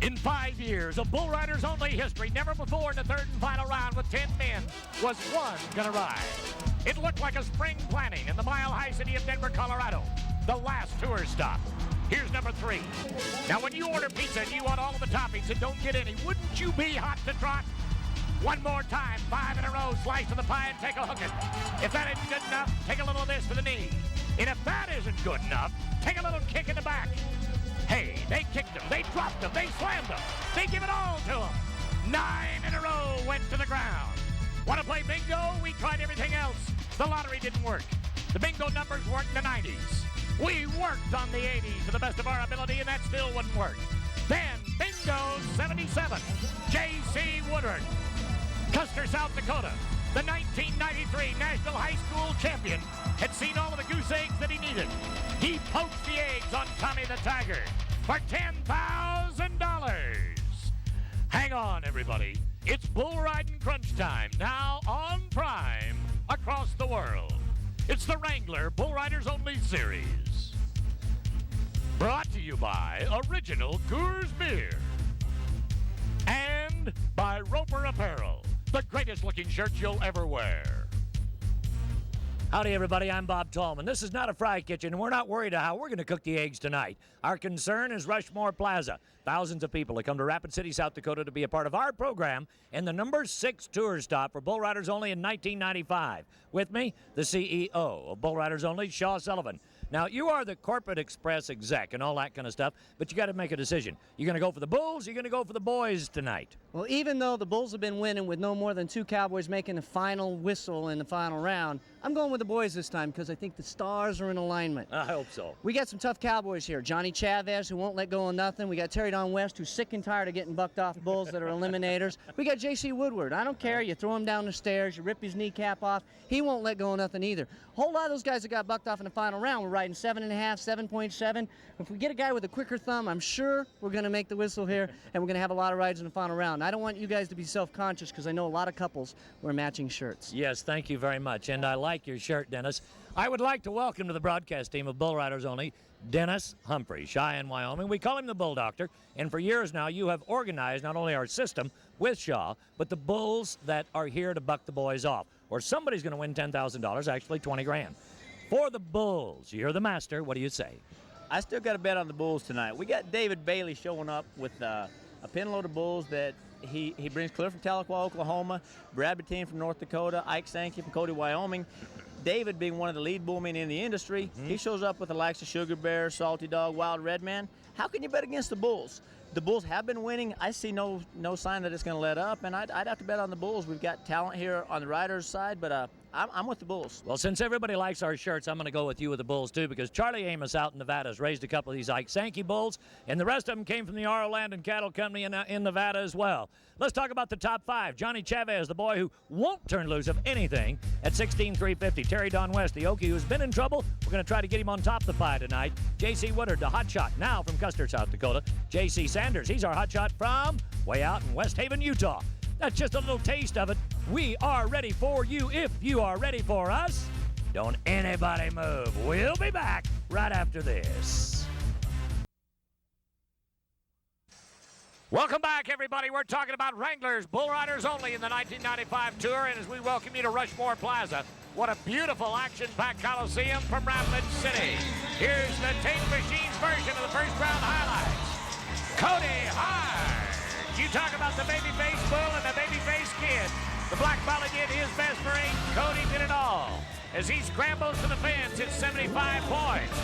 In 5 years of Bull Riders only history, never before in the third and final round with 10 men was one gonna ride. It looked like a spring planting in the mile-high city of Denver, Colorado, the last tour stop. Here's number 3. Now, when you order pizza and you want all of the toppings and don't get any, wouldn't you be hot to trot? One more time, 5 in a row, slice of the pie and take a hook it. If that isn't good enough, take a little of this for the knee. And if that isn't good enough, take a little kick in the back. Hey, they kicked him, they dropped him, they slammed him. They give it all to him. 9 in a row went to the ground. Want to play bingo? We tried everything else. The lottery didn't work. The bingo numbers worked in the 90s. We worked on the 80s to the best of our ability, and that still wouldn't work. Then, bingo 77, J.C. Woodward, Custer, South Dakota, the 1993 National High School champion, had seen all of the goose eggs that he needed. He poached the eggs on Tommy the Tiger for $10,000. Hang on, everybody. It's bull riding crunch time, now on Prime across the world. It's the Wrangler Bull Riders Only Series. Brought to you by Original Coors Beer. And by Roper Apparel, the greatest looking shirt you'll ever wear. Howdy, everybody. I'm Bob Tallman. This is not a fry kitchen, and we're not worried about how we're going to cook the eggs tonight. Our concern is Rushmore Plaza. Thousands of people have come to Rapid City, South Dakota to be a part of our program and the number 6 tour stop for Bull Riders Only in 1995. With me, the CEO of Bull Riders Only, Shaw Sullivan. Now, you are the Corporate Express exec and all that kind of stuff, but you got to make a decision. You going to go for the Bulls or you going to go for the boys tonight? Well, even though the Bulls have been winning with no more than 2 Cowboys making the final whistle in the final round, I'm going with the boys this time because I think the stars are in alignment. I hope so. We got some tough Cowboys here. Johnny Chavez, who won't let go of nothing. We got Terry Don West, who's sick and tired of getting bucked off Bulls that are eliminators. We got J.C. Woodward. I don't care. You throw him down the stairs, you rip his kneecap off. He won't let go of nothing either. A whole lot of those guys that got bucked off in the final round were riding 7.5, 7.7. If we get a guy with a quicker thumb, I'm sure we're going to make the whistle here, and we're going to have a lot of rides in the final round. I don't want you guys to be self-conscious because I know a lot of couples wear matching shirts. Yes, thank you very much, and I like your shirt, Dennis. I would like to welcome to the broadcast team of Bull Riders Only, Dennis Humphrey, Cheyenne, Wyoming. We call him the Bull Doctor, and for years now you have organized not only our system with Shaw, but the bulls that are here to buck the boys off. Or somebody's going to win $10,000, actually 20 grand. For the bulls, you're the master. What do you say? I still got to bet on the bulls tonight. We got David Bailey showing up with a pinload of bulls that he brings clear from Tahlequah, Oklahoma, Brad Bettine from North Dakota, Ike Sankey from Cody, Wyoming. David being one of the lead bullmen in the industry, he shows up with the likes of Sugar Bear, Salty Dog, Wild Red Man. How can you bet against the bulls? The bulls have been winning. I see no sign that it's going to let up, and I'd have to bet on the bulls. We've got talent here on the riders' side, but I'm with the bulls. Well, since everybody likes our shirts, I'm going to go with you with the bulls, too, because Charlie Amos out in Nevada has raised a couple of these Ike Sankey bulls, and the rest of them came from the RO Land and Cattle Company in Nevada as well. Let's talk about the top 5. Johnny Chavez, the boy who won't turn loose of anything at 16,350. Terry Don West, the Okie, who's been in trouble. We're going to try to get him on top of the pie tonight. J.C. Woodard, the hot shot, now from Custer, South Dakota. J.C. Sanders, he's our hot shot from way out in West Haven, Utah. That's just a little taste of it. We are ready for you if you are ready for us. Don't anybody move. We'll be back right after this. Welcome back, everybody. We're talking about Wranglers, Bull Riders Only in the 1995 tour, and as we welcome you to Rushmore Plaza, what a beautiful action-packed Coliseum from Rapid City. Here's the tape machine's version of the first round highlights. Cody Hart. You talk about the babyface bull and the babyface kid. The black Molly did his best for 8. Cody did it all. As he scrambles to the fence, it's 75 points.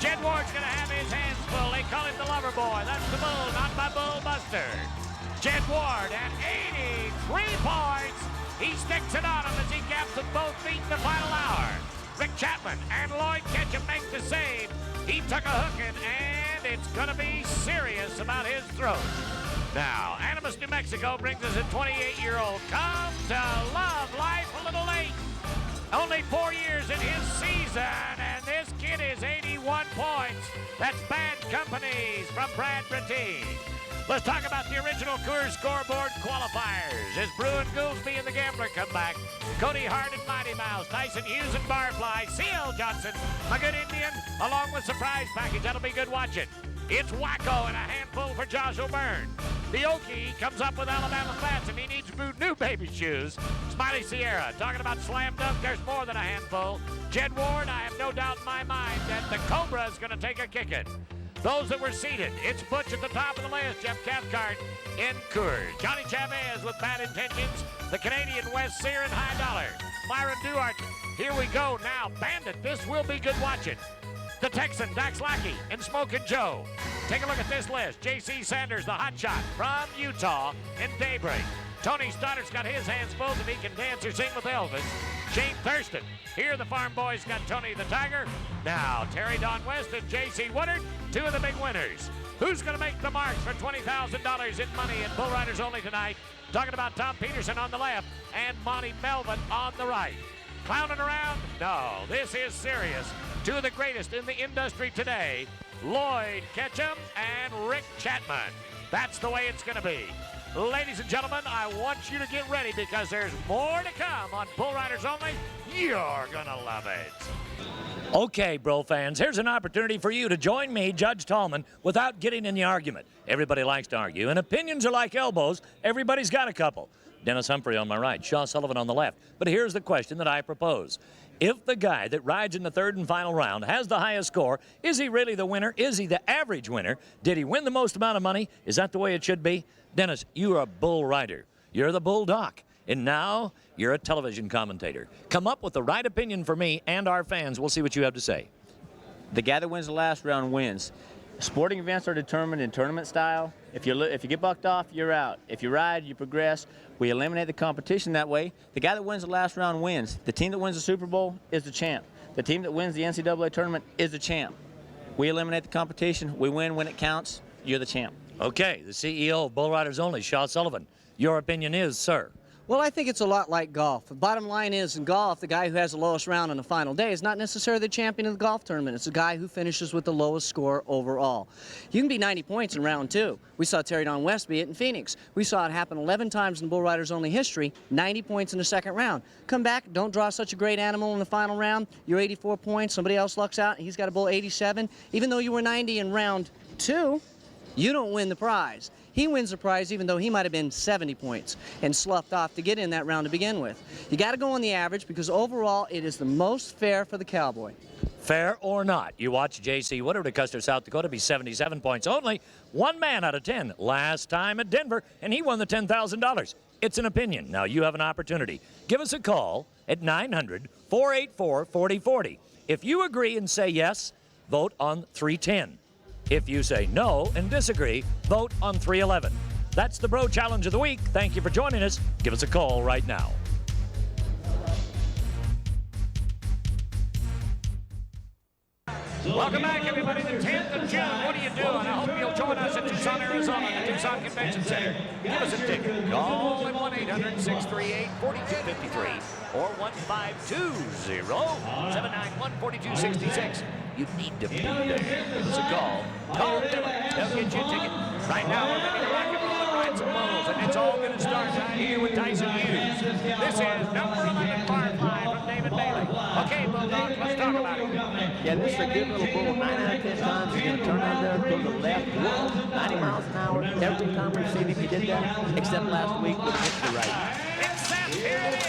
Jed Ward's going to have his hands full. They call him the lover boy. That's the bull, not my bull buster. Jed Ward at 83 points. He sticks it on him as he gaps with both feet in the final hour. Rick Chapman and Lloyd Ketchum make the save. He took a hooking, and it's going to be serious about his throat. Now, Animas, New Mexico brings us a 28-year-old. Come to love life a little late. Only 4 years in his season, and this kid is 81 points. That's Bad Companies from Brad Bettine. Let's talk about the original Coors Scoreboard qualifiers. As Bruin Goolsby and the Gambler come back, Cody Hart and Mighty Mouse, Tyson Hughes and Barfly, C.L. Johnson, a good Indian, along with surprise package. That'll be good watching. It's Wacko and a handful for Josh O'Byrne. The Okie comes up with Alabama Fats, and he needs new baby shoes. Smiley Sierra talking about slam dunk. There's more than a handful. Jed Ward, I have no doubt in my mind that the Cobra is going to take a kicking. Those that were seated, it's Butch at the top of the list. Jeff Cathcart in Coors. Johnny Chavez with Bad Intentions. The Canadian West Sear and High Dollar. Myron Duarte. Here we go now. Bandit, this will be good watching. The Texan, Dax Lacky, and Smokin' Joe. Take a look at this list. J.C. Sanders, the hotshot from Utah, in Daybreak. Tony Stoddart's got his hands full if he can dance or sing with Elvis. Shane Thurston. Here the farm boys got Tony the Tiger. Now, Terry Don West and J.C. Woodard, two of the big winners. Who's going to make the marks for $20,000 in money in Bull Riders Only tonight? Talking about Tom Peterson on the left and Monty Melvin on the right. Clowning around? No, this is serious. Two of the greatest in the industry today, Lloyd Ketchum and Rick Chapman. That's the way it's going to be. Ladies and gentlemen, I want you to get ready because there's more to come on Bull Riders Only. You're going to love it. Okay, bro fans, here's an opportunity for you to join me, Judge Tallman, without getting in the argument. Everybody likes to argue, and opinions are like elbows. Everybody's got a couple. Dennis Humphrey on my right, Shaw Sullivan on the left. But here's the question that I propose. If the guy that rides in the third and final round has the highest score, is he really the winner? Is he the average winner? Did he win the most amount of money? Is that the way it should be? Dennis, you're a bull rider. You're the bull doc. And now you're a television commentator. Come up with the right opinion for me and our fans. We'll see what you have to say. The guy that wins the last round wins. Sporting events are determined in tournament style. If you get bucked off, you're out. If you ride, you progress. We eliminate the competition that way. The guy that wins the last round wins. The team that wins the Super Bowl is the champ. The team that wins the NCAA tournament is the champ. We eliminate the competition. We win when it counts. You're the champ. Okay, the CEO of Bull Riders Only, Shaw Sullivan. Your opinion is, sir? Well, I think it's a lot like golf. The bottom line is, in golf, the guy who has the lowest round on the final day is not necessarily the champion of the golf tournament. It's the guy who finishes with the lowest score overall. You can be 90 points in round two. We saw Terry Don West be it in Phoenix. We saw it happen 11 times in Bull Riders Only history, 90 points in the second round. Come back, don't draw such a great animal in the final round. You're 84 points, somebody else lucks out, and he's got a bull 87. Even though you were 90 in round two, you don't win the prize. He wins the prize even though he might have been 70 points and sloughed off to get in that round to begin with. You got to go on the average because overall it is the most fair for the cowboy. Fair or not, you watch J.C. Woodard of Custer, South Dakota be 77 points only. One man out of 10 last time at Denver, and he won the $10,000. It's an opinion. Now you have an opportunity. Give us a call at 900-484-4040. If you agree and say yes, vote on 310. If you say no and disagree, vote on 311. That's the Bro Challenge of the Week. Thank you for joining us. Give us a call right now. Welcome back, everybody. The 10th of June. What are you doing? I hope you'll join us at Tucson, Arizona, the Tucson Convention Center. Give us a ticket. Call at 1-800-638-4253 or 1-520-791-4266. You need to be there. Give us a call. Call Dylan. They'll get you a ticket. Right now, we're ready to rock and roll and ride some bulls, and it's all going to start right here with Tyson Hughes. This is number 11 Firefly from David Bailey. Okay, Bulldog, let's talk about it. Yeah, this is a good little bull. 9 out of 10 times he's going to turn out there, go to the left, 90 miles an hour. Every time we've seen him, he did that, except last week when he hit the right. It's set. Here it is.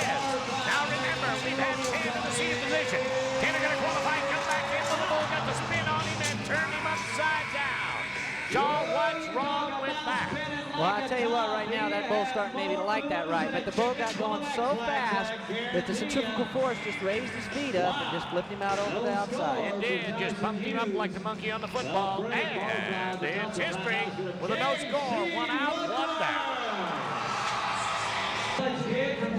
Now remember, we've had 10 in the seat position. 10 are going to qualify, come back in, but the bull got the spin on him and turned him upside down. John, what's wrong with that? Well, I tell you what, right now, that bull's starting maybe to like that right, but the bull got going so fast that the centrifugal force just raised his feet up and just flipped him out over the outside. It did, just pumped him up like the monkey on the football, and it's history with a no score, 1 out, 1 down.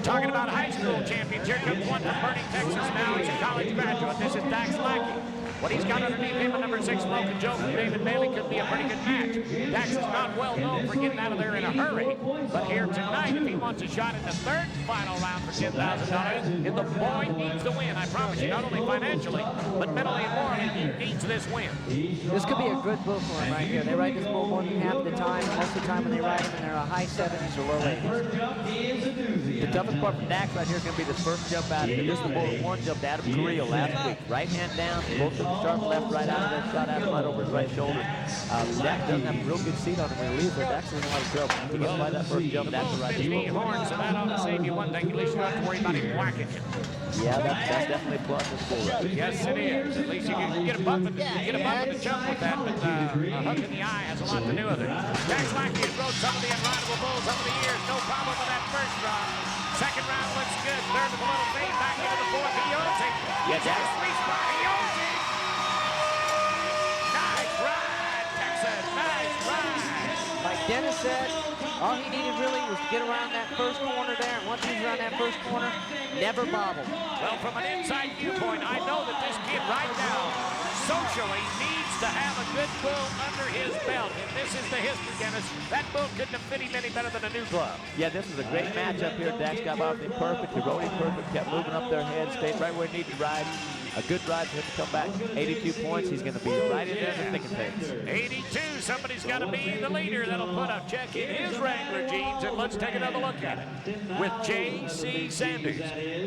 Talking about high school champions, here comes one from Burning, Texas. Now he's a college graduate. This is Dax Lacky. What he's got underneath him, a number 6 Smokin' Joe from David Bailey, could be a pretty good match. Dax is not well known for getting out of there in a hurry, but here tonight, if he wants a shot in the third and final round for $10,000, and the boy needs to win, I promise you, not only financially, but mentally and morally, he needs this win. This could be a good bull for him right here. They ride this bull more than half the time. Most of the time when they ride him, and they're a high 70s or low 80s. The toughest part for Dax right here is going to be this first jump out. This is the bull that won jumped Adam Carrillo last week. Right hand down, both the sharp left, right out of there, shot out right over his right shoulder. Dax doesn't have a real good seat on him when he leaves there. Dax is in a lot of trouble. He gets by that first jump, Dax will ride this Knee bull. horn, so that ought to save you one thing. At least you don't have to worry about him whacking you. Yeah, that's definitely a plus in the bull ride. Yes, it is. At least you can get a bump and jump with that, but a hook in the eye has a lot to do with it. Dax Lacky has rode some of the unrideable bulls over the years. No problem with that first drop. Second round looks good. Third with a little fade back into the fourth. He owns it. Yeah, Dax. Sweet spot. He owns it. Nice ride, Texas. Nice ride. Like Dennis said, all he needed really was to get around that first corner there. And once he's around that first corner, never bobbled. Well, from an inside viewpoint, I know that this kid right now socially needs to have a good bull under his belt. And this is the history, Dennis. That bull couldn't have fit him any better than a new glove. Yeah, this was a great matchup here. Dax got off him perfect. He rode him perfect, kept moving up their head, stayed right where he needed to ride. A good ride for him to come back. 82 points. He's going to be right in there in the thick and things. 82. Somebody's got to be the leader that'll put a check in his Wrangler jeans. And let's take another look at it with J.C. Sanders.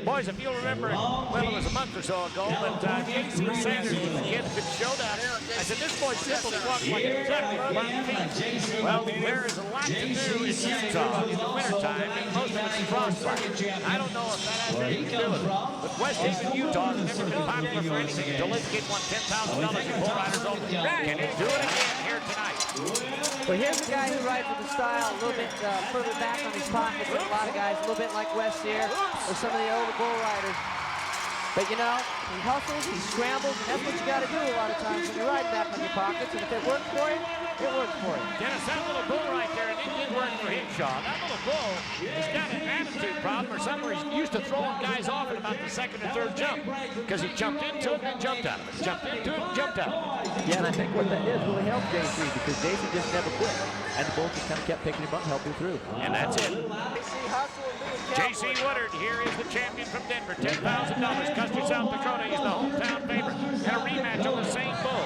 Boys, if you'll remember, well, it was a month or so ago, but J.C. Sanders was the kid that showed up. I said, this boy's simple. He walks like a duck with one feet. Well, there is a lot to do in Utah in the wintertime, and most of it's frostbite. I don't know if that has anything to do with it. But West Haven, Utah has never been popular for anything until this kid won $10,000 in Bull Riders Open. Can he do it again here tonight? But here's a guy who rides with a style a little bit further back on his pockets than a lot of guys, a little bit like Wes here or some of the older bull riders. But you know, he hustles, he scrambles, and that's what you got to do a lot of times when you're riding back on your pockets. And if it works for you, it works for you. Dennis, that little bull right there, and it did work for him, Shaw. That little bull has got an attitude problem or something where he's used to throwing guys off at about the second or third jump because he jumped into it and then jumped out of it. Jumped into it and jumped out of it. Yeah, and I think what that did really helped JC because JC just never quit. And the bull just kind of kept picking him up and helping him through. And that's it. J.C. Woodard here is the champion from Denver. $10,000. Custer, South Dakota. He's the hometown favorite. And a rematch on the same bull.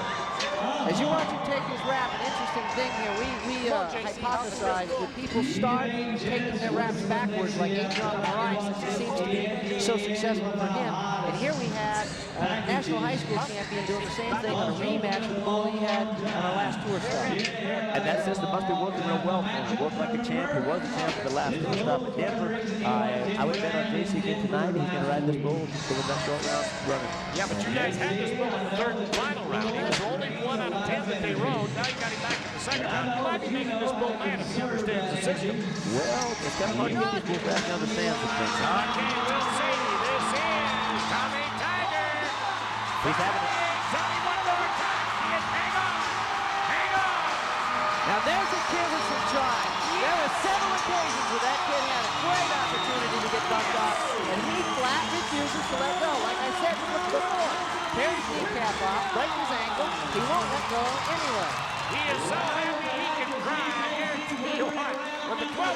As you watch him take his wrap, an interesting thing here, we hypothesize that people start taking their wraps backwards like Adrian Moraes, since it seems to be so successful for him. And here we had a national high school champion doing the same thing on a rematch with the bull he had on our last tour stop. And that system must be working real well for him. He worked like a champ. He was a champ for the last tour stop at Denver. I would bet on JC again tonight. He's going to ride this bull and go with that short round running. Yeah, but you guys had this bull in the third and final round. He was only 1 out of 10 that they rode. Now you got him back in the second round. You might be making this bull man if he understands the system. Well, it's kind of hard to get these bulls back and understand this thing. Okay, we'll see. This is Tommy Tiger. He's having it. Tell me one more time. Hang on. Hang on. Now there's a kid with some drive. There were several occasions where that kid had a great opportunity to get bucked off, and he flat refuses to let go. Like I said before, tears his kneecap off, breaks his ankle, he won't let go anyway. He is so happy he can cry. Here's your heart. With the $12,175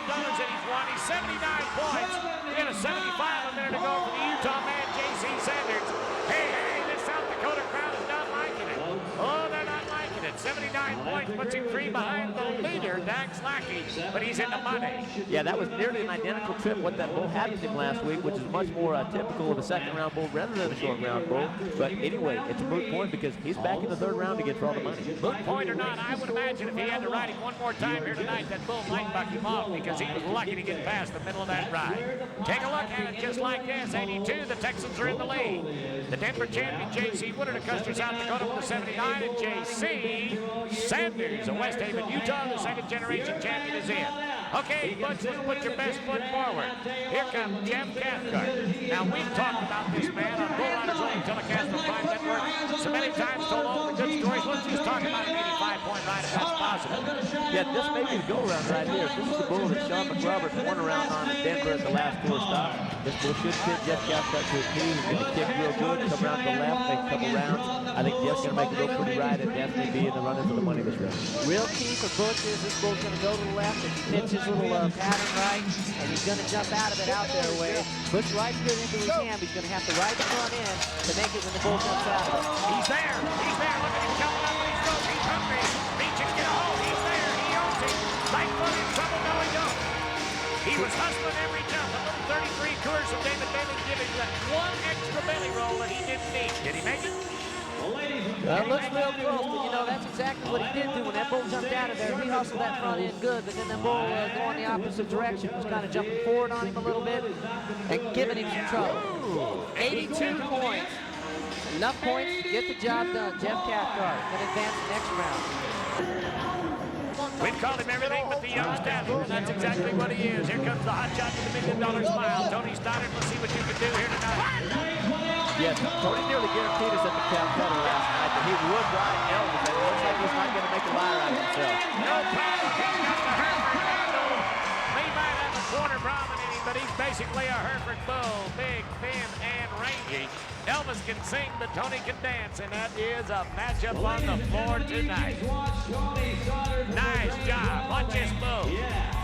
that he's won, he's 79 points. We got a 75 a minute to go for the Utah man, J.C. Sanders. Hey, this South Dakota crowd is not liking it. Oh, they're not liking it. 79 points puts him 3 behind the leader, Dax Lacky, but he's in the money. Yeah, that was nearly an identical trip what that bull had with him last week, which is much more typical of a second round bull rather than a short round bull. But anyway, it's a moot point because he's back in the third round to get for all the money. Moot point or not, I would imagine if he had to ride him one more time here tonight, that bull might buck him off because he was lucky to get past the middle of that ride. Take a look at it just like this. 82, the Texans are in the lead. The Denver champion, J.C. Woodard of Custer, South Dakota with the 79, and J.C. Sanders of West Haven, Utah, the second generation champion is in. Okay, Butch, let's put your best foot forward. Here comes Jeff Cathcart. Now, we've talked about this man on Bull Riders Only telecast on Prime Network so many times, told all the good stories. Let's just talk about an 85-point ride if that's possible. Yeah, this may be the go-around right here. This is the bull that Sean McRoberts won around on in Denver at the last tour stop. This bull should fit Jeff Cathcart to a T. He's going to kick real good, come around to the left, make a couple rounds. I think Jeff's going to make a real pretty ride and definitely be in the running for the money this round. Real key for Butch is this bull's going to go to the left if he fits his little pattern right, and he's going to jump out of it out there way. Butch rides good into his hand. He's going to have to ride the front end to make it when the bull jumps out of it. He's there. He's there. Look at him jumping up these ropes. He's hungry. Reach and get a hold. He's there. He owns it. Right foot in trouble. No, he don't. He was hustling every jump. A little 33 Coors from David Bailey to give him that one extra belly roll that he didn't need. Did he make it? It looks real close, but you know, that's exactly what he did do when that bull jumped out of there. He hustled that front end good, but then that bull going the opposite direction, was kind of jumping forward on him a little bit and giving him some trouble. 82 points. Enough points to get the job done. Jeff Cathcart can advance the next round. We've called him everything but the young stallion, and that's exactly what he is. Here comes the hot shot with the $1 million smile. Tony Stoddard, let's see what you can do here tonight. Yes, Tony nearly guaranteed us at the Calcutta last night that he would ride Elvis, and it looks like he's not going to make a liar out of himself. No problem. He's got the Hereford handle. He might have a quarter Brahmin in him, but he's basically a Hereford bull. Big, thin, and rangy. Elvis can sing, but Tony can dance, and that is a matchup on the floor tonight. Nice job. Watch this bull.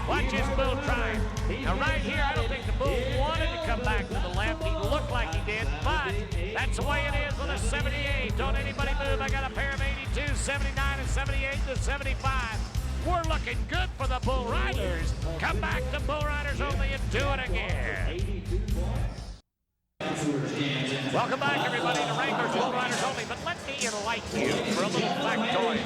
Watch this bull trying. Now, right here, I don't think the bull wanted to come back to the left. He looked like he did, but that's the way it is with a 78. Don't anybody move. I got a pair of 82, 79, and 78 to 75. We're looking good for the Bull Riders. Come back to Bull Riders only and do it again. Welcome back, everybody, to Wranglers Bull Riders Only, but let me enlighten you for a little factoid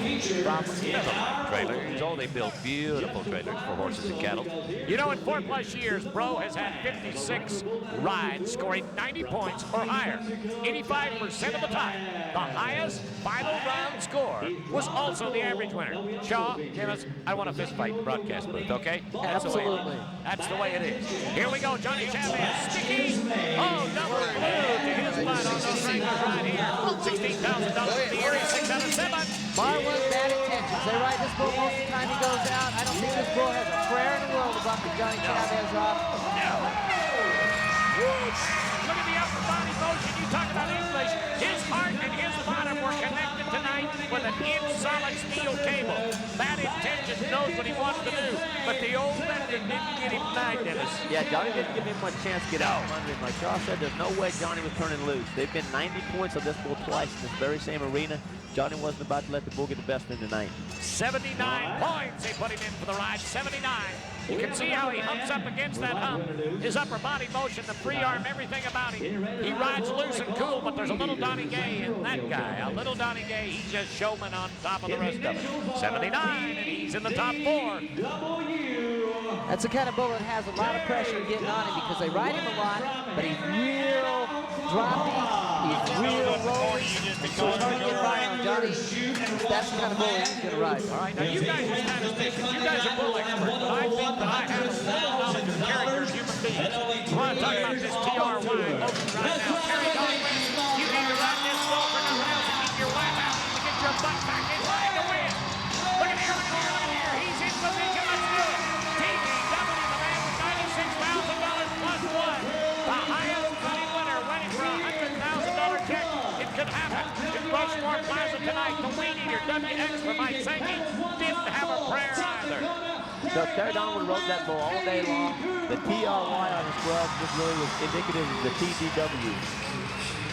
from Netherlands Trailers. Oh, they build beautiful trailers for horses and cattle. You know, in 4+ years, Bro has had 56 rides scoring 90 points or higher, 85% of the time. The highest final round score was also the average winner. Shaw, Dennis, I want a fist fight in broadcast booth, okay? Absolutely. That's the way it is. Here we go, Johnny Chavez, sticky. Oh, double blue to his spot on those Wranglers right here. $16,000 for the Erie, 6 out of 7. Bar one, bad intentions. They ride this bull most of the time he goes out. I don't think this bull has a prayer in the world to buck the Johnny Chavez off. No. Look at the upper body motion. You talk about English. His heart and his bottom were connected tonight with an solid steel cable. Bad intentions, knows what he wants to do, but the old veteran didn't get him tonight, Dennis. Yeah, Johnny didn't give him much chance to get out from under him. Like Shaw said, there's no way Johnny was turning loose. They've been 90 points on this bull twice in this very same arena. Johnny wasn't about to let the bull get the best of him tonight. 79 points they put him in for the ride, 79. You can see how he humps up against that hump. His upper body motion, the free arm, everything about him. He rides loose and cool, but there's a little Donnie Gay in that guy. A little Donnie Gay, he's just showman on top of the rest of them. 79, and he's in the top 4. That's the kind of bull that has a lot of pressure getting on him because they ride him a lot, but he's real droppy, he's real rolling, so it's hard to get by on Johnny. That's the kind of bull he's going to ride. All right, now you guys are statisticians, you guys are bull experts, but I think that I have more knowledge of character of human beings. I want to talk about this TRY Logan right now. Terry Dogway, you need to ride this bull for nothing else and keep your wife out to get your butt back in line to win. Look at here, look at here, look at here. He's in position, let's do it. TBW, the man with $96,000 plus one. The highest money winner winning for a $100,000 check. It could happen. It goes for Plaza tonight. The Weed Eater, WX for Mike Sankey, didn't have a prayer either. So Terry Donald rode that bull all day long. The TRY on his glove just really was indicative of the TDW.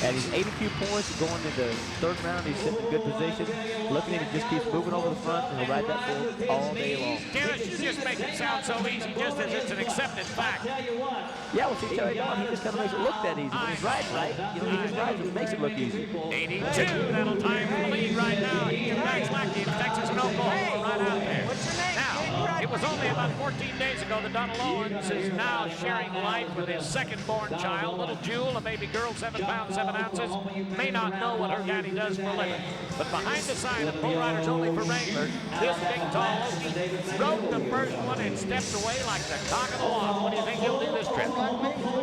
And he's 82 points going into the third round. He's sitting in good position. Looking at him, just keeps moving over the front, and he'll ride that bull all day long. Dennis, you just make it sound so easy, just as it's an accepted fact. Yeah, well, see, Terry Donald, he just kind of makes it look that easy. When he's riding right, you know, he just rides it, makes it look easy. 82, that'll time for the lead right now. He and Dax Lacky of Texas and Oklahoma right out there. Now, it was only about 14 days ago that Donald Owens is now sharing life with his second-born child, little Jewel, a baby girl, 7 pounds, 7 ounces. May not know what her daddy does for a living. But behind the sign of Bull Riders Only for Wranglers, this big, tall Okie rode the first one and stepped away like the cock of the walk. What do you think he'll do this trip?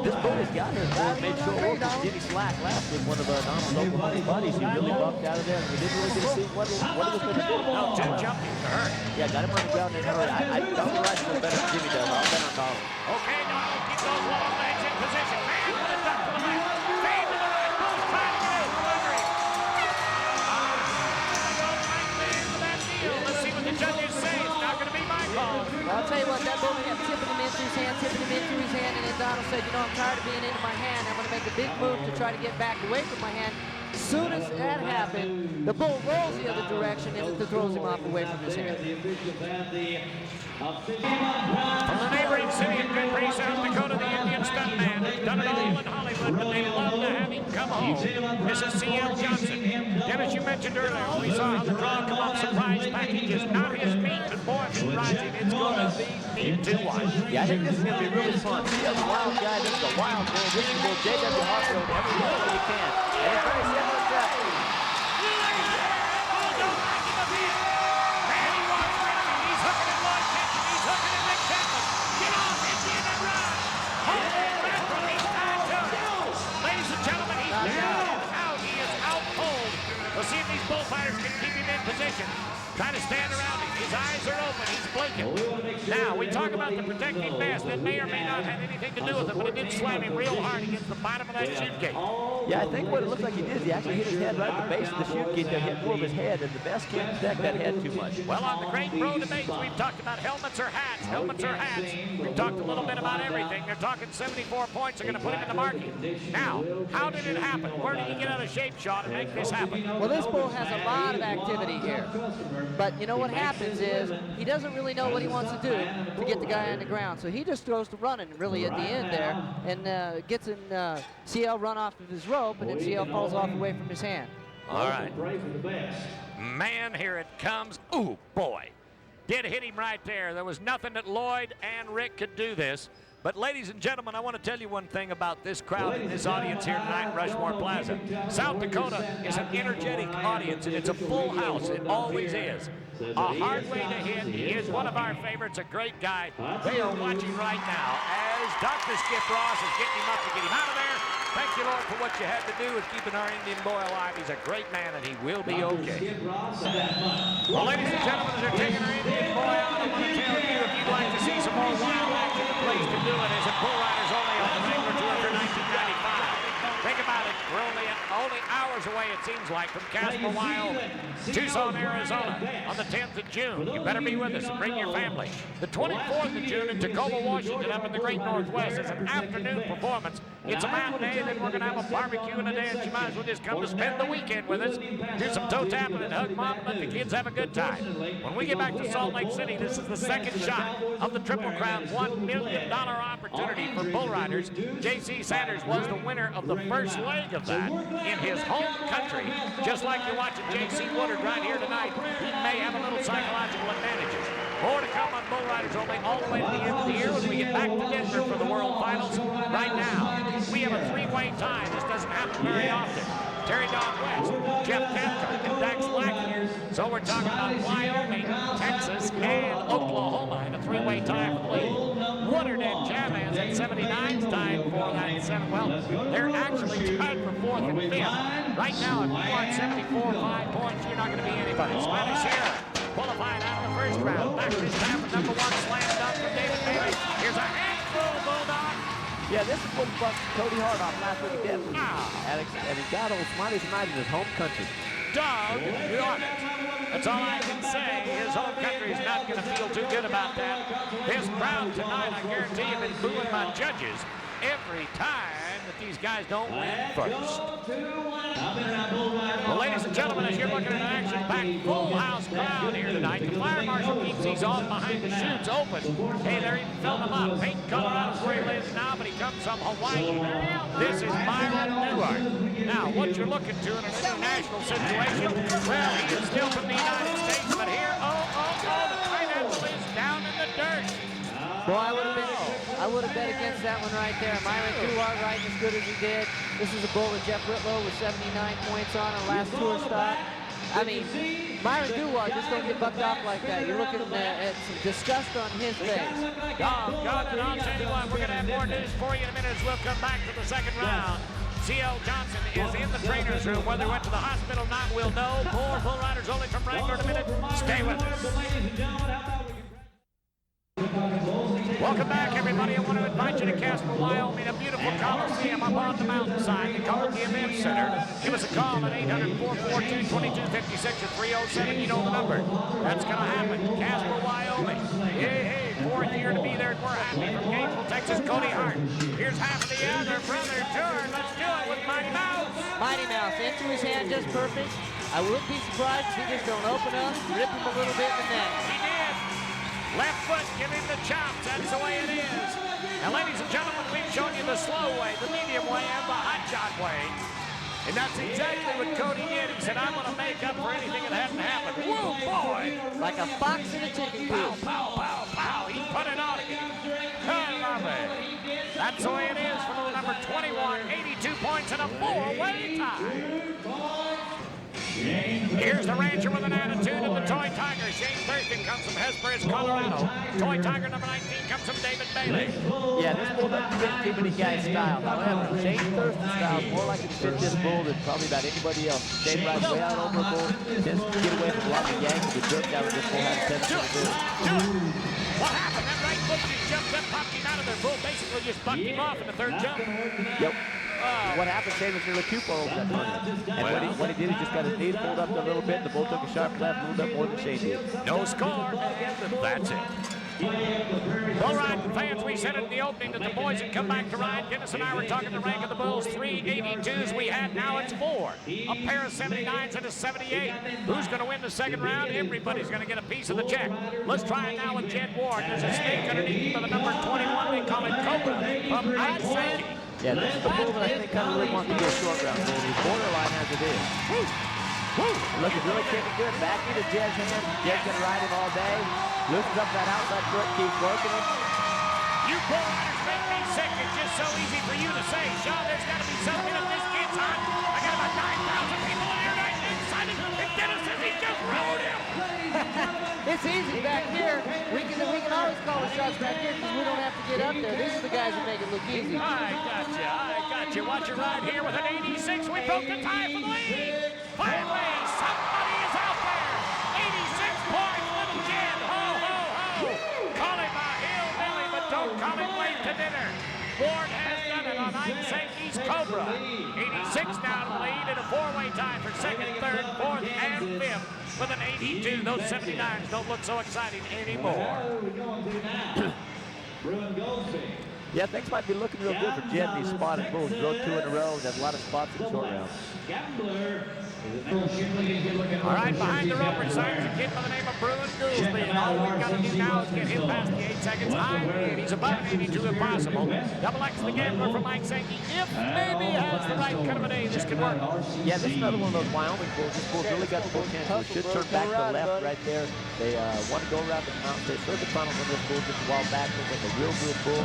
This bull has got her made sure work. Jimmy Slack last with one of Donald's Oklahoma buddies. He really bumped out of there, and we didn't really get to see what he was going to do. No, too jumping to hurt. Yeah, got him on the ground in a hurry. Donald rides a little better than Jimmy does. I'll bet on Donald. Okay, Donald, keep those long legs in position. Man, with a duck to the left. Fade to the right. Bull's trying to get delivery. Don't like man with that deal. Let's see what the judges say. It's not going to be my call. Well, I'll tell you what, that bull kept tipping him into his hand, and then Donald said, you know, I'm tired of being into my hand. I'm going to make a big move to try to get back away from my hand. As soon as that happened, the bull rolls the other direction and it throws him off away from his hand. From the neighboring city of Goodbury, South Dakota, the Indian stud one man who's done it all in Hollywood, but they love to have him come home. This is C.L. Johnson. Dennis, you mentioned earlier, we saw how the draw come up surprise packages. Not his meat, but boy, if he rides him, it's going to be meat to watch. Yeah, I think this is going to be really fun. CL's a wild guy. This is a wild bull. This is bull J.W. Hartfield every way you can. And it's very similar to that. See if these bullfighters can keep him in position. Trying to stand around him. His eyes are open. He's blinking. Now, we talk about the protective vest. That may or may not have anything to do with it, but it did slam him real hard against the bottom of that chute gate. Yeah, I think what it looks like he did is he actually hit his head right at the base of the chute gate. They hit more of his head, and the vest can't protect that head too much. Well, on the great pro debates, we've talked about helmets or hats. Helmets or hats. We've talked a little bit about everything. They're talking 74 points are going to put him in the market. Now, how did it happen? Where did he get out of shape, Sean, to make this happen? Well, this bull has a lot of activity here. But you know what happens is he doesn't really know what he wants to do to get the guy on the ground. So he just throws to running really at the end there and gets in CL run off of his rope, and then CL falls off away from his hand. All right. Man, here it comes. Ooh, boy. Did hit him right there. There was nothing that Lloyd and Rick could do this. But ladies and gentlemen, I want to tell you one thing about this crowd and this audience here tonight in Rushmore Plaza. South Dakota is an energetic audience, and it's a full house. It always is. A hard way to hit. He is one of our favorites, a great guy. They are watching right now as Dr. Skip Ross is getting him up to get him out of there. Thank you, Lord, for what you had to do with keeping our Indian boy alive. He's a great man, and he will be okay. Well, ladies and gentlemen, they're taking our Indian boy out. I want to tell you, if you'd like to see some more wild action, the place to do it is at Bull Riders Only on the Wrangler Tour for 1995. Think about it. We're only hours away, it seems like, from Casper, Wyoming, Tucson, Arizona, on the 10th of June. You better be with us and bring your family. The 24th of June in Tacoma, Washington, up in the Great Northwest. It's an afternoon performance. It's a matinee, then we're going to have a barbecue and a dance. You might as well just come to spend the weekend with us. Do some toe tapping and hug mom and let the kids have a good time. When we get back to Salt Lake City, this is the second shot of the Triple Crown $1 million opportunity for bull riders. J.C. Sanders was the winner of the first leg of that in his home country. Just like you're watching J.C. Woodard right here tonight, he may have a little psychological advantages. More to come on Bull Riders Only all the way to the end of the year when we get back to Denver for the World Finals. Right now, we have a three-way tie. This doesn't happen very often. Terry Don West, Jeff Cathcart, and Dax Lacky. So we're talking about Wyoming, Texas, and Oklahoma in a three-way tie for the lead. Woodard and Chavez at 79's tied for that 7. Well, they're actually tied for 4th and 5th. Right now, if you want 74 5 points, you're not going to be anybody. Spanish Sierra qualified out of the first round. Back this time for number 1 slam dunk from David Bailey. Here's a handful, Bulldog. Yeah, this is what bucked Cody Hart off last week at Denver, Alex, and he got old Smiley's Night in his home country. Doug York. That's all I can say. His home country is not going to feel too good about that. This crowd tonight, I guarantee you, have been booing my judges every time that these guys don't win first. Well, ladies and gentlemen, as you're looking at an action-packed full house crowd here tonight, the fire marshal keeps these off behind the chutes open. Hey, they're even filling them up. Peyton Colorado's where he lives now, but he comes from Hawaii. This is Myron Newhart. Now, what you're looking to in an international situation, well, he is still from the United States, but here, the pineapple is down in the dirt. Boy, I would have bet against that one right there. Myron Newhart riding as good as he did. This is a bull with Jeff Whitlow with 79 points on a last tour stop. I mean, Myron Newhart just don't get bucked off like that. You're looking at some disgust on his face. Doggone it, I'll tell you what, we're going to have more news for you in a minute as we'll come back to the second round. C.L. Johnson is in the trainer's room. Whether he went to the hospital or not, we'll know. More Bull Riders Only from Wrangler in a minute. Stay with us. Welcome back, everybody. I want to invite you to Casper, Wyoming, a beautiful Coliseum up on the mountainside. They call it the Event Center. Give us a call at 800-442-2256 or 307. You know the number. That's going to happen. Casper, Wyoming. Hey, 4th year to be there, and we're happy. From Gainesville, Texas, Cody Hart. Here's half of the other brother tour. Let's do it with Mighty Mouse. Mighty Mouse into his hand just perfect. I wouldn't be surprised if he just don't open up, rip him a little bit in the neck. He did. Left foot, give him the chops. That's the way it is. And ladies and gentlemen, we've shown you the slow way, the medium way, and the hot shot way. And that's exactly what Cody did. He said, I'm going to make up for anything that hadn't happened. Woo, boy! Like a fox in a chicken Pow, coop. pow, pow, pow. He put it on again. I love it. That's the way it is for little number 21. 82 points in a four-way tie. Here's the Rancher with an attitude and the Toy Tiger. Shane Thurston comes from Hesperis, Colorado. Toy Tiger number 19 comes from David Bailey. Yeah, this bull doesn't fit too many guys' style. However, Shane Thurston's style is more likely to fit this bull than probably about anybody else. Shane rides way out over a bull, tends to get away from a lot of yanks. The jerk down with this bull has a tendency to do it. Do it. What happened? That right foot just jumped up, popped him out of there. Bull basically just bucked him off in the third jump. Yep. What happened, Shane was nearly 2 over that tournament. And what he did, he just got his knees pulled up a little bit. The bull took a sharp left, moved up more than Shane did. No score. That's it. Bull riding fans, we said it in the opening that the boys had come back to ride. Dennis and I were talking the rank of the bulls. 3 82s we had, now it's 4. A pair of 79s and a 78. Who's going to win the second round? Everybody's going to get a piece of the check. Let's try it now with Jed Ward. There's a snake underneath for the number 21. They call it Cobra from Argentina. Yeah, this is the bull that I think kind of really wants to be a short round bull. He's borderline as it is. Woo! Woo! Looking really kicking good. Back into Jed's hand. Jed's going to ride him all day. Loosens up that outside foot, keeps working him. You bull riders make me sick. It's just so easy for you to say, Sean, there's got to be something if this gets hot. I got about 9,000 people in here right now excited. And Dennis says he just rode him. It's easy back here. We can always call the shots back here because we don't have to get up there. This is the guys that make it look easy. I got you. Watch your ride here with an 86. We broke the tie for the lead. Finally, somebody is out there. 86 points, little Jed. Ho, ho, ho. Call him a hillbilly, but don't call him late to dinner. Ward has done it on Sankey's Cobra. 86 now to lead in a four-way tie for second, third, fourth, and fifth. With an 82, those 79s don't look so exciting anymore. Yeah, things might be looking real good for Jed and these spotted bulls. He rode 2 in a row. There's a lot of spots in the short round. All right, behind the rope resides a kid by the name of Bruin Goolsby, and all we've got to do now is get him past the 8 seconds high, and he's above 82 if possible. Double X the gambler from Mike Sankey. If maybe has the right kind of a day, this could work. Yeah, this is another one of those Wyoming bulls. This bull's really got the full chance. It should turn back to the left right there. They want to go around the mountain. They served the tunnels on this bull just a while back. It was a real good bull.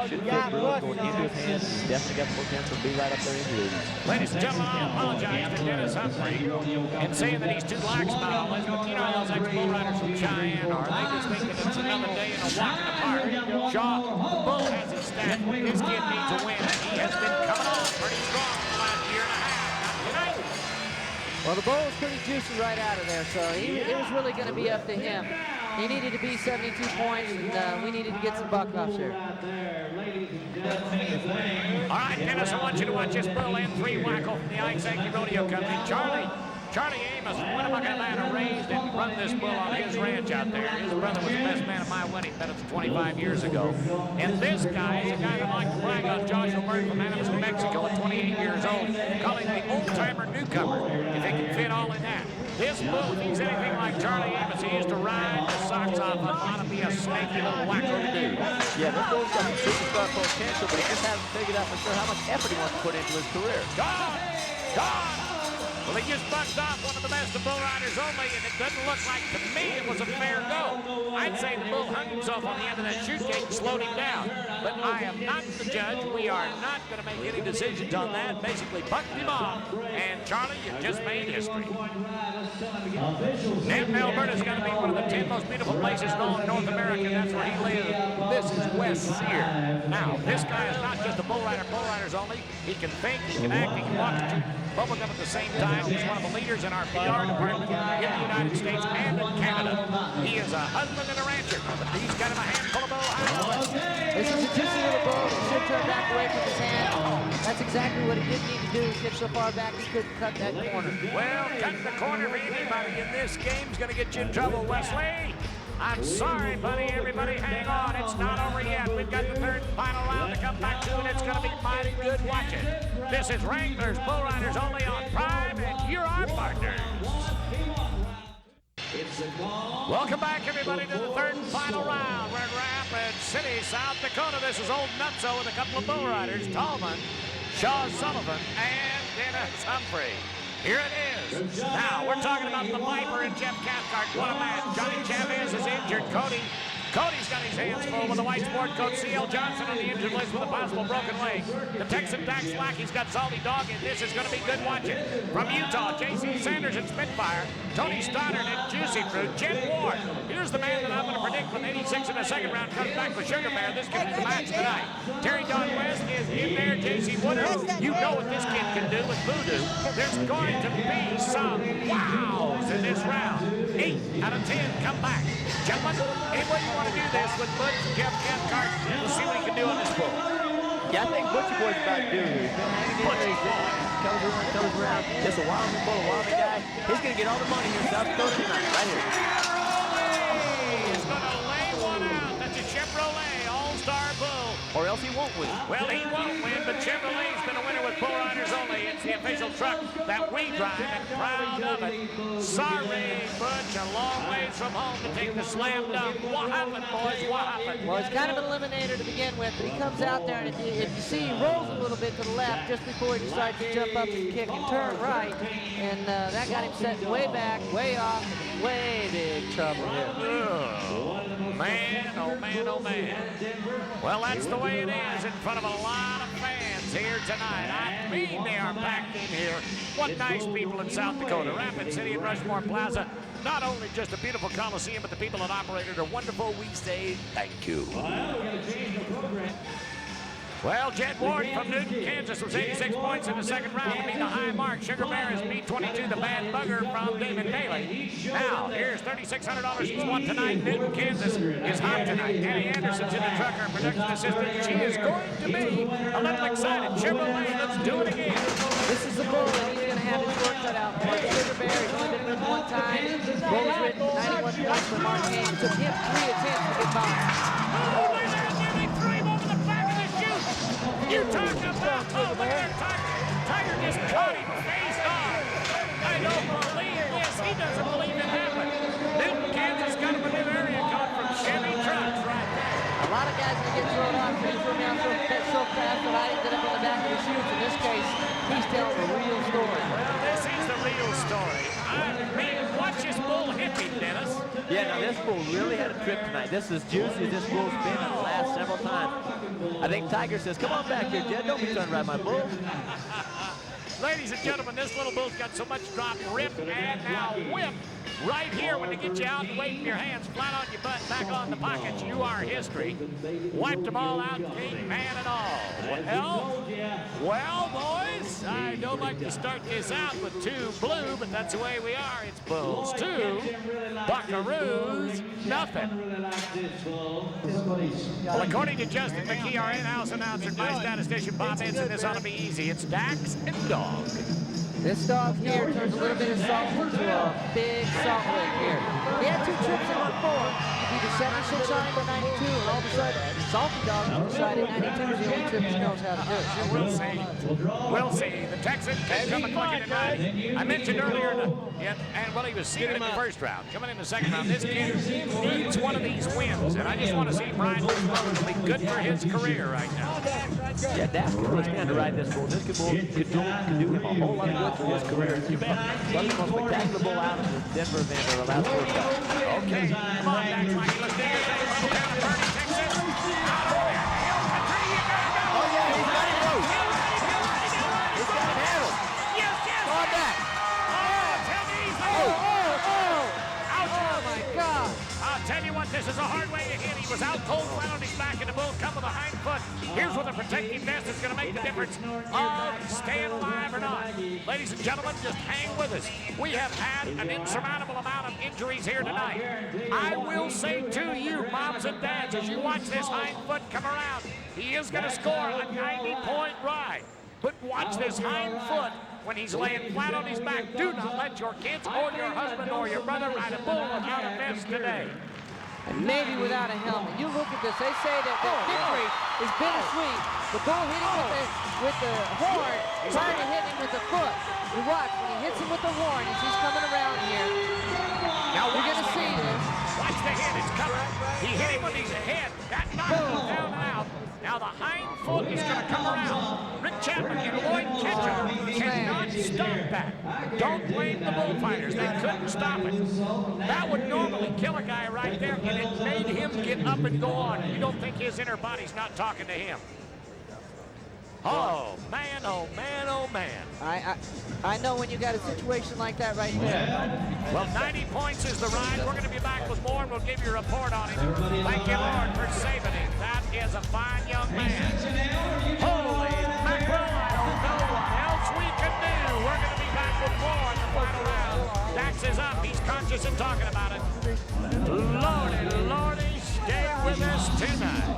Should fit Bruin going into his hands. He's definitely got the full chance to be right up there in the 80s. Ladies and gentlemen, I apologize to Dennis Humphrey in saying that he's too lax about all this, but you know those ex-bull riders from Cheyenne are. They just think that it's another day in a walk in the park. Shaw, the bull has his stat. This kid needs a win, and he has been coming on pretty strong for the last year and a half. Not tonight. Well, the bull was pretty juicy right out of there, so it was really going to be up to him. He needed to be 72 points, and we needed to get some buck-offs here. All right, Dennis, I want you to watch this bull in 3 wacko from the Ike Sankey Rodeo Company. Charlie Amos, Winnemucca, Atlanta, raised and run this bull on his ranch out there. His brother was the best man at my wedding benefits 25 years ago. And this guy is a guy that likes to brag on Joshua Bird from Animas, New Mexico at 28 years old, calling the old-timer newcomer, if he can fit all in that. This bull, if he's anything like Charlie Amos, he used to ride the socks off and want to be a snaky little wacko to do. Yeah, this bull's got some superstar potential, but he just hasn't figured out for sure how much effort he wants to put into his career. Gone! Well, he just bucked off one of the best of bull riders only, and it doesn't look like, to me, it was a fair go. I'd say the bull hung himself on the end of that chute gate and slowed him down. But I am not the judge. We are not going to make any decisions on that. Basically, bucked him off. And, Charlie, you just made history. Denton, Alberta is going to be one of the 10 most beautiful places known in North America. That's where he lives. This is West Sear. Now, this guy is not just a bull riders only. He can think, he can act, he can walk the bubblegum at the same time. He's one of the leaders in our PR department in the United States and in Canada. He is a husband and a rancher, but he's got him a handful of bull highlights. This is a juicy little bull. He should turn back away from his hand. That's exactly what he didn't need to do. He gets so far back he couldn't cut that corner. Well, cutting the corner for anybody in this game is going to get you in trouble, Wesley. I'm sorry, buddy. Everybody hang on. It's not over yet. We've got the third and final round to come back to, and it's going to be mighty good watching. This is Wranglers Bull Riders only on Prime, and you're our partners. Welcome back, everybody, to the third and final final round. We're in Rapid City, South Dakota. This is Old Nutso with a couple of bull riders, Tallman, Shaw Sullivan, and Dennis Humphrey. Here it is. Now, we're talking about the Viper and Jeff Cathcart. What a match. Johnny Chavez is injured. Cody's got his hands full with the white sport coat. C.L. Johnson on the injured list with a possible broken leg. The Texan Dax Lacky's got Salty Dog in. This is going to be good watching. From Utah, J.C. Sanders and Spitfire. Tony Stoddard and Juicy Fruit. Jed Ward. Here's the man that I'm going to predict with 86 in the second round. Comes back with Sugar Bear. This could be the match tonight. Terry Don West is in there. J.C. Woodard. You know what this kid can do with voodoo. There's going to be some wows in this round. 8 out of 10 come back. Gentlemen, anybody want to do this with Butch, Jeff Cathcart? We'll see what he can do on this bull. Yeah, I think Butcher Boy's about to do it. He's been hanging in there. He's comes around. Just a wild bull, a wild guy. He's going to get all the money here in South Dakota tonight, right here. He's going to lay one out. That's a Chevrolet All-Star Bull. Or else he won't win. Well, he won't win, but Chevrolet's been a winner with Bull Riders Only. It's the official truck that we drive, and proud of it. Sorry, Butch, a long ways from home to take the slam dunk. What happened, boys? What happened? Well, he's kind of an eliminator to begin with, but he comes out there, and if you see, he rolls a little bit to the left just before he decides to jump up and kick and turn right, and that got him set way back, way off, way big trouble here. Oh, man, oh, man, oh, man. Well, that's the way it is in front of a lot of fans here tonight. I mean, they are packed in here. What nice people in South Dakota. Rapid City and Rushmore Plaza. Not only just a beautiful Coliseum, but the people that operate it are wonderful. We say thank you. Well, Jed Ward from Newton, Kansas was 86 points in the second round to beat the high mark. Sugar Bear is B-22, the bad bugger from David Bailey. Now, here's $3,600 he's won tonight. Newton, Kansas is hot tonight. Danny Anderson's in the trucker, production assistant. She is going to be a little excited. Chevrolet, let's do it again. This is the bull, and he's going to have his work cut out for him. Sugar Bear, he's only been ridden one time. Bull was ridden 91 points for Mark Haynes. It took him 3 attempts to get by. Holy, they're nearly three over the back of the chute. You talk about, oh, look at that Tiger just caught him face on. I don't believe this. He doesn't believe it happened. Newton, Kansas got him a new area code from Chevy Trucks right there. A lot of guys will get thrown off, but he threw down so fast that I ended up on the back of the chutes. In this case, he's telling a real story. Well, this is the real story. I mean, watch this bull hit me, Dennis. Yeah, now this bull really had a trip tonight. This is juicy. This bull's been in the last several times. I think Tiger says, come on back here, Jed. Don't be trying to ride my bull. Ladies and gentlemen, this little bull's got so much drop, rip, and now whip. Right here when they get you out and waving your hands flat on your butt, back on the pockets, you are history. Wiped them all out, gate man and all. Well, boys, I don't like to start this out with 2 blue, but that's the way we are. It's Bulls 2, Buckaroos, nothing. Well, according to Justin McKee, our in-house announcer, my statistician Bob Henson, this ought to be easy. It's Dax and Dog. This dog here turns a little bit of salt into a big salt lick here. He had 2 trips in before. He did 76 on him at 92, and all of a sudden, Salty Dog decided 92 is the only trip he knows how to do. We'll see. We'll see. The Texan can come and clicking tonight. I mentioned earlier, well, he was seated in the first round. Coming in the second round, this kid needs one of these wins, and I just want to see Brian Wilson be good for his career right now. Yeah, Dax can really stand to ride this bull. This bull could do him a whole lot of good for his career. One of the most spectacular bull out of the Denver event of the last 4 years. Okay, come on, Dax Lacky. Let's do this thing. From down to Bernie, Texas. Out of there. Hill country, you gotta go. Oh, yeah, he's got it loose. He's got it handled. Yes, yes. Come on, Dax. Oh, tell me he's Ouch. Oh, my God. I'll tell you what, this is a hard way to hit. He was out cold, flat on his back, and the bull come with a hind foot. Here's where the protective vest is going to make the difference of staying alive or not. Ladies and gentlemen, just hang with us. We have had an insurmountable amount of injuries here tonight. I will say to you, moms and dads, as you watch this hind foot come around, he is going to score a 90-point ride. But watch this hind foot when he's laying flat on his back. Do not let your kids or your husband or your brother ride a bull without a vest today. And maybe without a helmet. You look at this, they say that victory is bittersweet. The bull hit him with the horn, trying to hit him with the foot. You watch, when he hits him with the horn, as he's coming around here, Now you're going to see this. Watch the hit. It's covered. He hit him when he's ahead. That knocked him down and out. Now the hind foot is going to come around. Rick Chapman and Lloyd Ketchum cannot stop that. Don't blame the bullfighters. They couldn't stop it. That would normally kill a guy right there, and it made him get up and go on. You don't think his inner body's not talking to him. Oh, man, oh, man, oh, man. I know when you got a situation like that right there. Well, 90 points is the ride. We're going to be back with more, and we'll give you a report on him. Thank you, Lord, for saving him. That is a fine young man. Holy mackerel, I don't know what else we can do. We're going to be back with more in the final round. Dax is up. He's conscious and talking about it. Lordy, Lordy, stay with us tonight.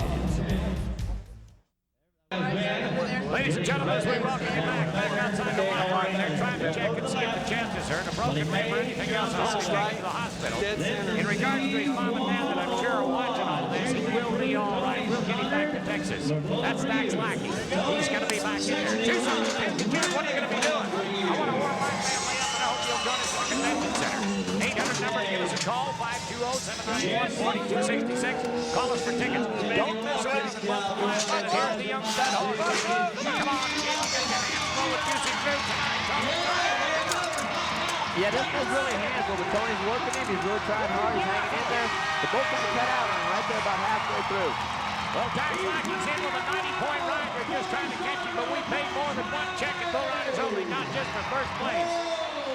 Ladies and gentlemen, as we welcome you back outside the Walmart, they're trying to check and see if the chest is hurt, a broken rib or anything else, and hopefully take him to the hospital. In regards to his mom and dad that I'm sure are watching all this, he will be all right. We'll get him back to Texas. That's Dax Lacky. He's going to be back in there. Tucson, Jim, what are you going to be doing? I want to warm my family up, and I hope you'll join us at the convention center. 800 number to give us a call, 520-791-4266. Call us for tickets. Don't miss a minute. Here's the young stud. Come on, kid. Get your hands full with music through tonight. Yeah, this was really handful, but Tony's working him. He's really trying hard. He's hanging in there. The both of them cut out on him right there about halfway through. Well, Dax Lacky's in with a 90-point ride. We're just trying to catch him, but we paid more than one check and bull riders only, not just for first place.